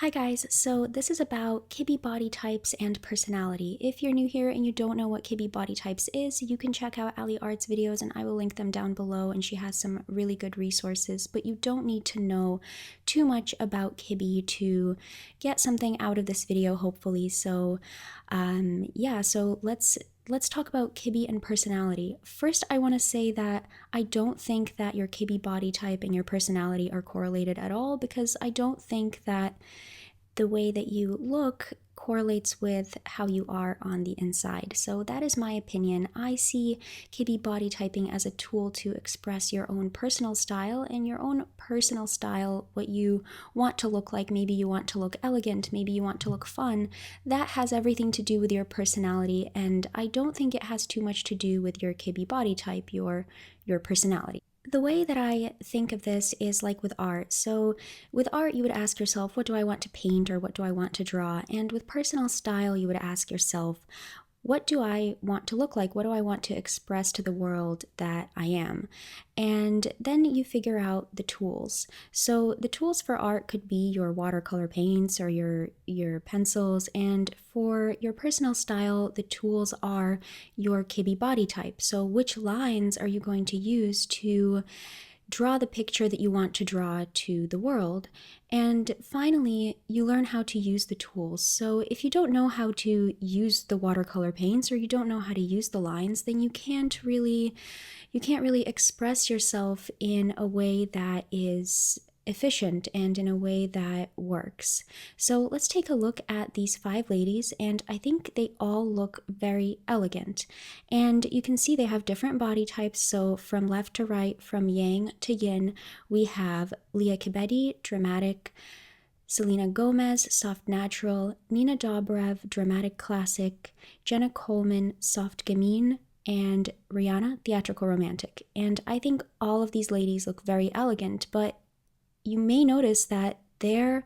Hi guys, so this is about Kibbe body types and personality. If you're new here and you don't know what Kibbe body types is, you can check out Ali Art's videos and I will link them down below, and she has some really good resources, but you don't need to know too much about Kibbe to get something out of this video, hopefully. So yeah, so let's talk about Kibbe and personality. First, I want to say that I don't think that your Kibbe body type and your personality are correlated at all, because I don't think that the way that you look correlates with how you are on the inside. So that is my opinion. I see Kibbe body typing as a tool to express your own personal style, and your own personal style, what you want to look like. Maybe you want to look elegant, maybe you want to look fun. That has everything to do with your personality, and I don't think it has too much to do with your Kibbe body type, your personality. The way that I think of this is like with art. So, with art, you would ask yourself, what do I want to paint or what do I want to draw? And with personal style, you would ask yourself, what do I want to look like? What do I want to express to the world that I am? And then you figure out the tools. So the tools for art could be your watercolor paints or your pencils, and for your personal style, the tools are your Kibbe body type. So which lines are you going to use to draw the picture that you want to draw to the world? And finally, you learn how to use the tools. So if you don't know how to use the watercolor paints, or you don't know how to use the lines, then you can't really express yourself in a way that is efficient and in a way that works. So let's take a look at these 5 ladies, and I think they all look very elegant. And you can see they have different body types. So from left to right, from yang to yin, we have Leah Kibbe, dramatic; Selena Gomez, soft natural; Nina Dobrev, dramatic classic; Jenna Coleman, soft gamine; and Rihanna, theatrical romantic. And I think all of these ladies look very elegant, but you may notice that their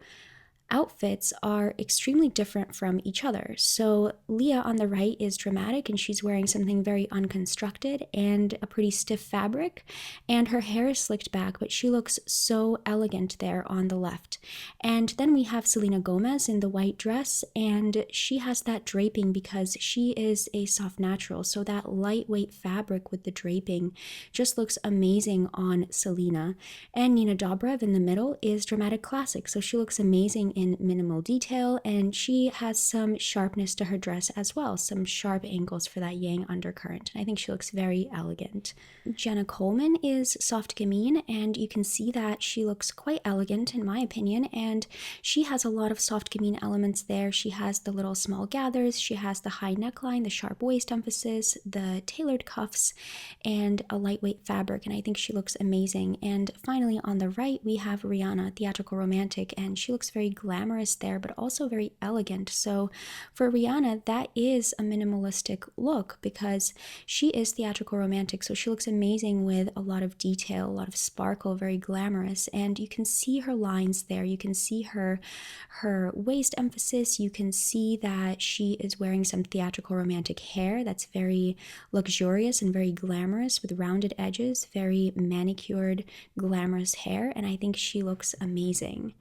outfits are extremely different from each other. So Leah on the right is dramatic, and she's wearing something very unconstructed and a pretty stiff fabric, and her hair is slicked back, but she looks so elegant there on the left. And then we have Selena Gomez in the white dress, and she has that draping because she is a soft natural, so that lightweight fabric with the draping just looks amazing on Selena. And Nina Dobrev in the middle is dramatic classic, so she looks amazing in minimal detail, and she has some sharpness to her dress as well, some sharp angles for that yang undercurrent. I think she looks very elegant. Jenna Coleman is soft gamine, and you can see that she looks quite elegant in my opinion, and she has a lot of soft gamine elements there. She has the little small gathers, she has the high neckline, the sharp waist emphasis, the tailored cuffs, and a lightweight fabric, and I think she looks amazing. And finally on the right, we have Rihanna, theatrical romantic, and she looks very glamorous there, but also very elegant. So for Rihanna, that is a minimalistic look because she is theatrical romantic, so she looks amazing with a lot of detail, a lot of sparkle, very glamorous. And you can see her lines there, you can see her waist emphasis, you can see that she is wearing some theatrical romantic hair that's very luxurious and very glamorous with rounded edges, very manicured, glamorous hair, and I think she looks amazing.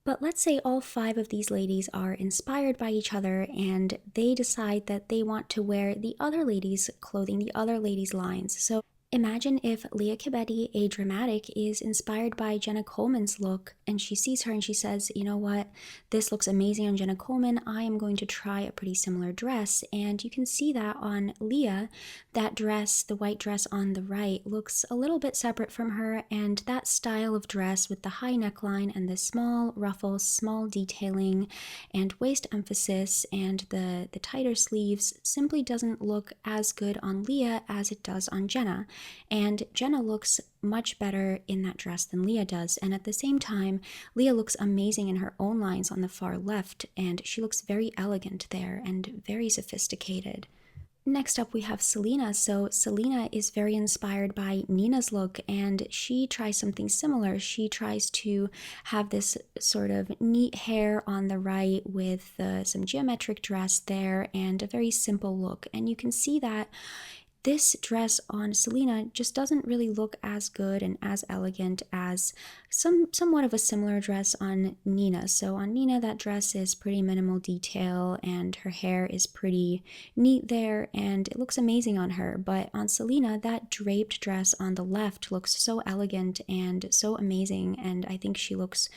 But let's say all 5 of these ladies are inspired by each other, and they decide that they want to wear the other ladies' clothing, the other ladies' lines. So imagine if Leah Kibbe, a dramatic, is inspired by Jenna Coleman's look, and she sees her and she says, you know what, this looks amazing on Jenna Coleman, I am going to try a pretty similar dress. And you can see that on Leah, that dress, the white dress on the right, looks a little bit separate from her, and that style of dress with the high neckline and the small ruffles, small detailing, and waist emphasis, and the tighter sleeves simply doesn't look as good on Leah as it does on Jenna. And Jenna looks much better in that dress than Leah does. And at the same time, Leah looks amazing in her own lines on the far left, and she looks very elegant there and very sophisticated. Next up, we have Selena. So Selena is very inspired by Nina's look, and she tries something similar. She tries to have this sort of neat hair on the right with some geometric dress there and a very simple look. And you can see that this dress on Selena just doesn't really look as good and as elegant as somewhat of a similar dress on Nina. So on Nina, that dress is pretty minimal detail and her hair is pretty neat there and it looks amazing on her. But on Selena, that draped dress on the left looks so elegant and so amazing, and I think she looks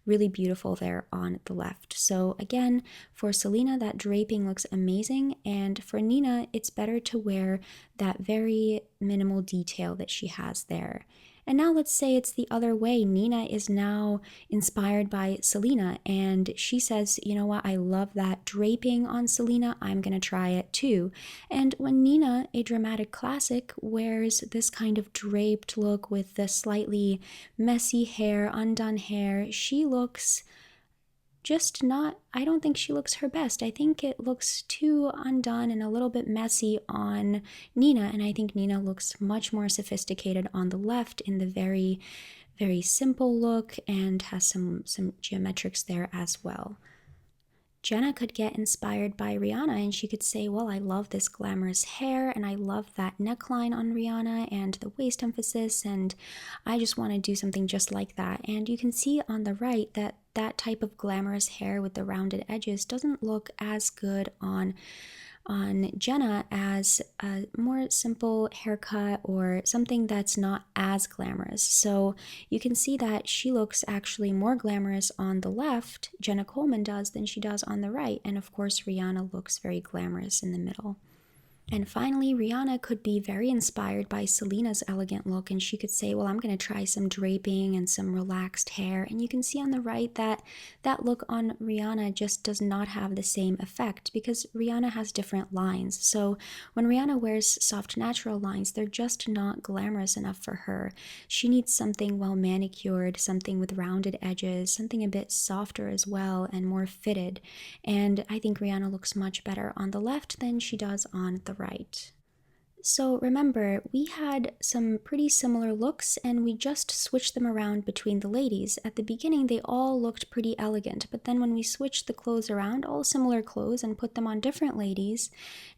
really beautiful there on the left. So again, for Selena, that draping looks amazing, and for Nina, it's better to wear that very minimal detail that she has there. And now let's say it's the other way. Nina is now inspired by Selena and she says, you know what, I love that draping on Selena, I'm gonna try it too. And when Nina, a dramatic classic, wears this kind of draped look with the slightly messy hair, undone hair, she looks just not, I don't think she looks her best. I think it looks too undone and a little bit messy on Nina, and I think Nina looks much more sophisticated on the left in the very, very simple look and has some geometrics there as well. Jenna could get inspired by Rihanna and she could say, well, I love this glamorous hair and I love that neckline on Rihanna and the waist emphasis, and I just want to do something just like that. And you can see on the right that that type of glamorous hair with the rounded edges doesn't look as good on Jenna as a more simple haircut or something that's not as glamorous. So you can see that she looks actually more glamorous on the left, Jenna Coleman does, than she does on the right. And of course, Rihanna looks very glamorous in the middle. And finally, Rihanna could be very inspired by Selena's elegant look, and she could say, well, I'm going to try some draping and some relaxed hair. And you can see on the right that that look on Rihanna just does not have the same effect because Rihanna has different lines. So when Rihanna wears soft natural lines, they're just not glamorous enough for her. She needs something well manicured, something with rounded edges, something a bit softer as well and more fitted. And I think Rihanna looks much better on the left than she does on the right. So remember, we had some pretty similar looks and we just switched them around between the ladies. At the beginning, they all looked pretty elegant, but then when we switched the clothes around, all similar clothes, and put them on different ladies,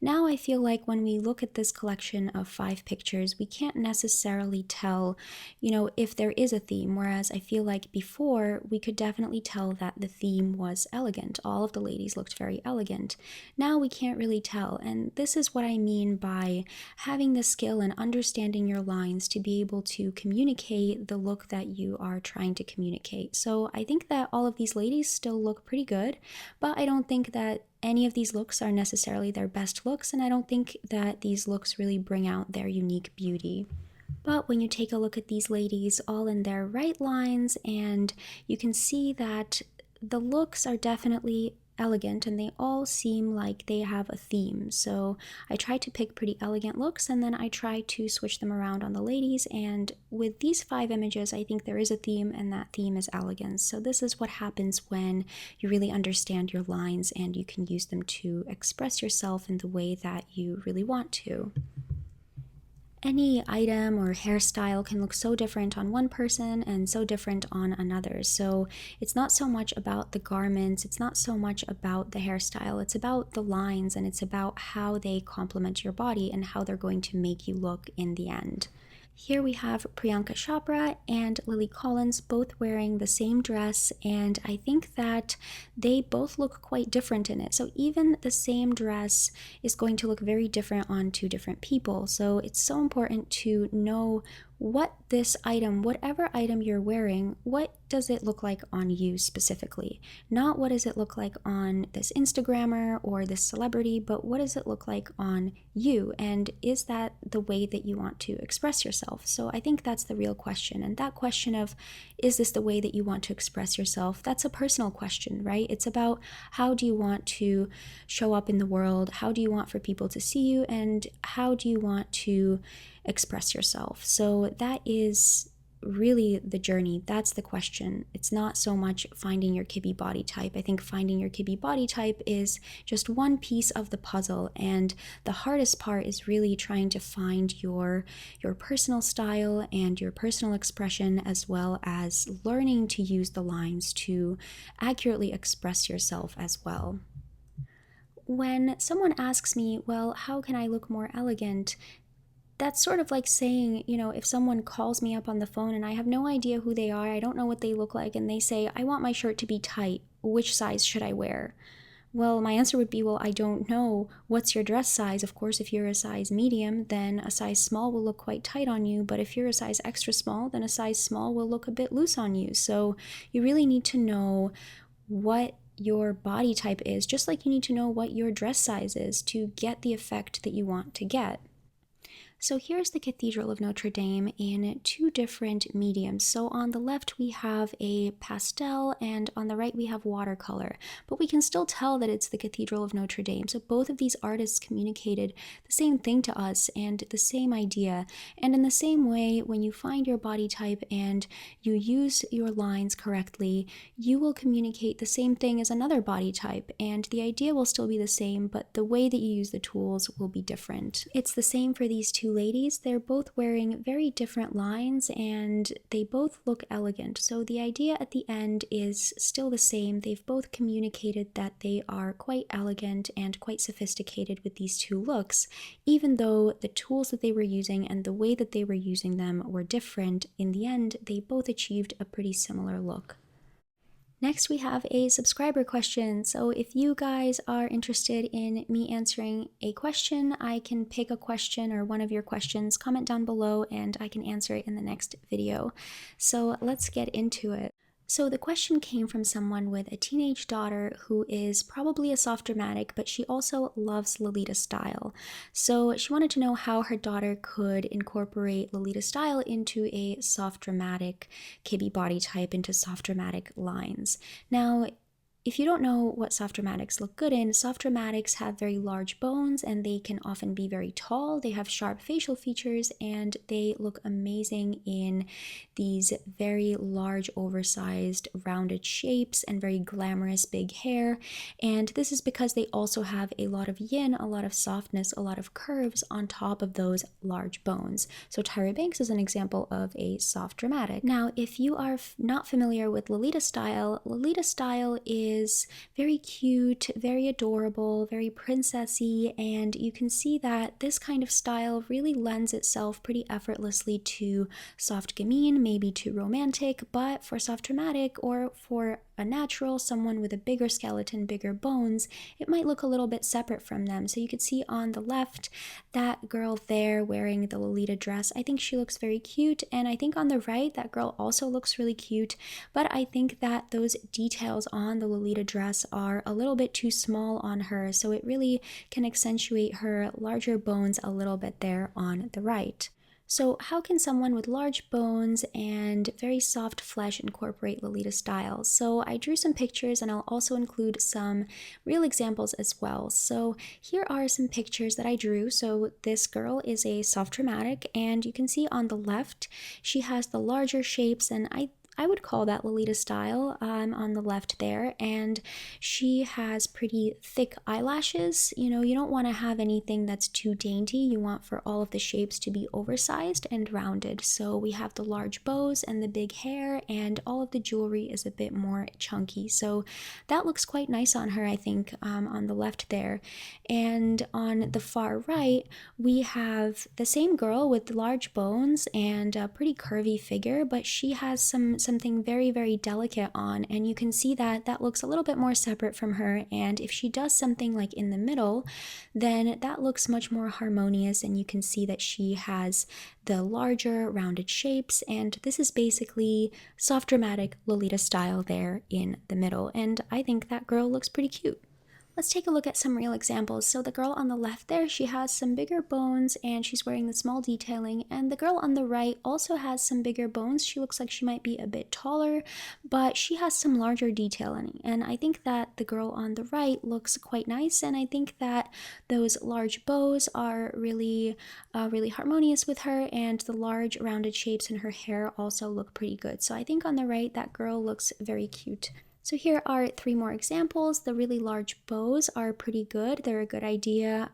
now I feel like when we look at this collection of 5 pictures, we can't necessarily tell, if there is a theme, whereas I feel like before, we could definitely tell that the theme was elegant. All of the ladies looked very elegant. Now we can't really tell, and this is what I mean by having the skill and understanding your lines to be able to communicate the look that you are trying to communicate. So I think that all of these ladies still look pretty good, but I don't think that any of these looks are necessarily their best looks, and I don't think that these looks really bring out their unique beauty. But when you take a look at these ladies all in their right lines, and you can see that the looks are definitely elegant and they all seem like they have a theme. So I try to pick pretty elegant looks and then I try to switch them around on the ladies, and with these 5 images I think there is a theme, and that theme is elegance. So this is what happens when you really understand your lines and you can use them to express yourself in the way that you really want to. Any item or hairstyle can look so different on one person and so different on another. So it's not so much about the garments, it's not so much about the hairstyle, it's about the lines and it's about how they complement your body and how they're going to make you look in the end. Here we have Priyanka Chopra and Lily Collins both wearing the same dress, and I think that they both look quite different in it. So even the same dress is going to look very different on 2 different people. So it's so important to know what this item, whatever item you're wearing, what does it look like on you specifically? Not what does it look like on this Instagrammer or this celebrity, but what does it look like on you? And is that the way that you want to express yourself? So I think that's the real question. And that question of, is this the way that you want to express yourself? That's a personal question, right? It's about how do you want to show up in the world? How do you want for people to see you? And how do you want to express yourself? So that is really the journey. That's the question. It's not so much finding your Kibbe body type. I think finding your Kibbe body type is just one piece of the puzzle, and the hardest part is really trying to find your personal style and your personal expression, as well as learning to use the lines to accurately express yourself as well. When someone asks me, well, how can I look more elegant? that's sort of like saying, if someone calls me up on the phone and I have no idea who they are, I don't know what they look like, and they say, I want my shirt to be tight, which size should I wear? Well, my answer would be, well, I don't know. What's your dress size? Of course, if you're a size medium, then a size small will look quite tight on you. But if you're a size extra small, then a size small will look a bit loose on you. So you really need to know what your body type is, just like you need to know what your dress size is to get the effect that you want to get. So here's the Cathedral of Notre Dame in two different mediums. So on the left we have a pastel and on the right we have watercolor, but we can still tell that it's the Cathedral of Notre Dame. So both of these artists communicated the same thing to us and the same idea. And in the same way, when you find your body type and you use your lines correctly, you will communicate the same thing as another body type, and the idea will still be the same, but the way that you use the tools will be different. It's the same for these two ladies. They're both wearing very different lines and they both look elegant. So the idea at the end is still the same. They've both communicated that they are quite elegant and quite sophisticated with these two looks, even though the tools that they were using and the way that they were using them were different. In the end, they both achieved a pretty similar look. Next, we have a subscriber question. So if you guys are interested in me answering a question, I can pick a question or one of your questions, comment down below, and I can answer it in the next video. So let's get into it. So the question came from someone with a teenage daughter who is probably a soft dramatic, but she also loves Lolita Style. So she wanted to know how her daughter could incorporate Lolita Style into a soft dramatic Kibbe body type, into soft dramatic lines. Now, if you don't know what soft dramatics look good in, soft dramatics have very large bones and they can often be very tall. They have sharp facial features and they look amazing in these very large, oversized, rounded shapes and very glamorous big hair. And this is because they also have a lot of yin, a lot of softness, a lot of curves on top of those large bones. So Tyra Banks is an example of a soft dramatic. Now, if you are not familiar with Lolita Style is very cute, very adorable, very princessy, and you can see that this kind of style really lends itself pretty effortlessly to soft gamine, maybe to romantic, but for soft dramatic or for a natural, someone with a bigger skeleton, bigger bones, it might look a little bit separate from them. So you could see on the left, that girl there wearing the Lolita dress, I think she looks very cute, and I think on the right, that girl also looks really cute, but I think that those details on the Lolita dress are a little bit too small on her, so it really can accentuate her larger bones a little bit there on the right. So how can someone with large bones and very soft flesh incorporate Lolita Style? So I drew some pictures and I'll also include some real examples as well. So here are some pictures that I drew. So this girl is a soft dramatic and you can see on the left, she has the larger shapes, and I would call that Lolita Style on the left there, and she has pretty thick eyelashes. You don't want to have anything that's too dainty. You want for all of the shapes to be oversized and rounded. So we have the large bows and the big hair, and all of the jewelry is a bit more chunky. So that looks quite nice on her, I think, on the left there. And on the far right, we have the same girl with large bones and a pretty curvy figure, but she has something very, very delicate on, and you can see that that looks a little bit more separate from her, and if she does something like in the middle, then that looks much more harmonious, and you can see that she has the larger rounded shapes, and this is basically soft dramatic Lolita Style there in the middle, and I think that girl looks pretty cute. Let's take a look at some real examples. So the girl on the left there, she has some bigger bones and she's wearing the small detailing, and the girl on the right also has some bigger bones. She looks like she might be a bit taller, but she has some larger detailing, and I think that the girl on the right looks quite nice, and I think that those large bows are really harmonious with her, and the large rounded shapes in her hair also look pretty good. So I think on the right, that girl looks very cute. So here are 3 more examples. The really large bows are pretty good. They're a good idea.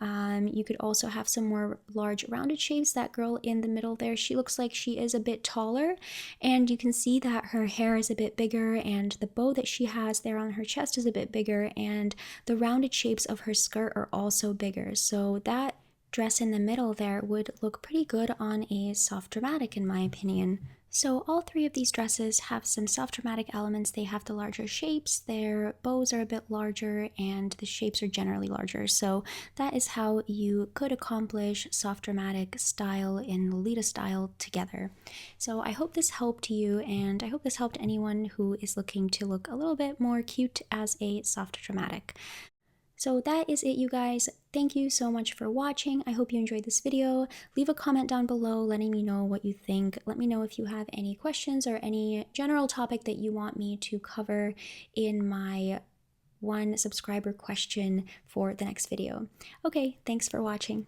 You could also have some more large rounded shapes. That girl in the middle there, she looks like she is a bit taller, and you can see that her hair is a bit bigger, and the bow that she has there on her chest is a bit bigger, and the rounded shapes of her skirt are also bigger. So that dress in the middle there would look pretty good on a soft dramatic in my opinion. So all three of these dresses have some soft dramatic elements. They have the larger shapes, their bows are a bit larger, and the shapes are generally larger. So that is how you could accomplish soft dramatic style and Lolita style together. So I hope this helped you, and I hope this helped anyone who is looking to look a little bit more cute as a soft dramatic. So that is it, you guys. Thank you so much for watching. I hope you enjoyed this video. Leave a comment down below letting me know what you think. Let me know if you have any questions or any general topic that you want me to cover in my one subscriber question for the next video. Okay, thanks for watching.